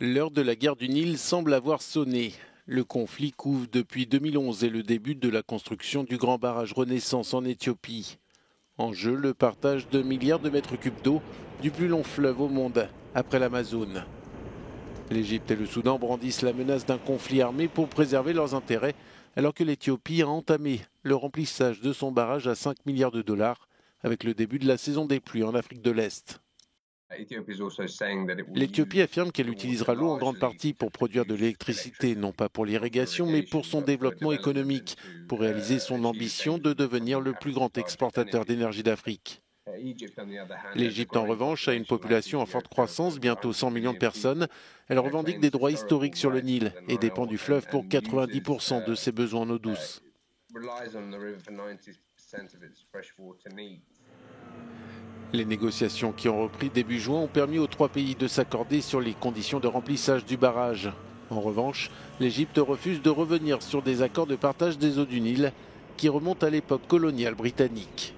L'heure de la guerre du Nil semble avoir sonné. Le conflit couvre depuis 2011 et le début de la construction du grand barrage Renaissance en Éthiopie. En jeu, le partage de milliards de mètres cubes d'eau du plus long fleuve au monde, après l'Amazone. L'Égypte et le Soudan brandissent la menace d'un conflit armé pour préserver leurs intérêts, alors que l'Éthiopie a entamé le remplissage de son barrage à 5 milliards de dollars avec le début de la saison des pluies en Afrique de l'Est. L'Éthiopie affirme qu'elle utilisera l'eau en grande partie pour produire de l'électricité, non pas pour l'irrigation, mais pour son développement économique, pour réaliser son ambition de devenir le plus grand exportateur d'énergie d'Afrique. L'Égypte, en revanche, a une population en forte croissance, bientôt 100 millions de personnes. Elle revendique des droits historiques sur le Nil et dépend du fleuve pour 90% de ses besoins en eau douce. Les négociations qui ont repris début juin ont permis aux trois pays de s'accorder sur les conditions de remplissage du barrage. En revanche, l'Égypte refuse de revenir sur des accords de partage des eaux du Nil qui remontent à l'époque coloniale britannique.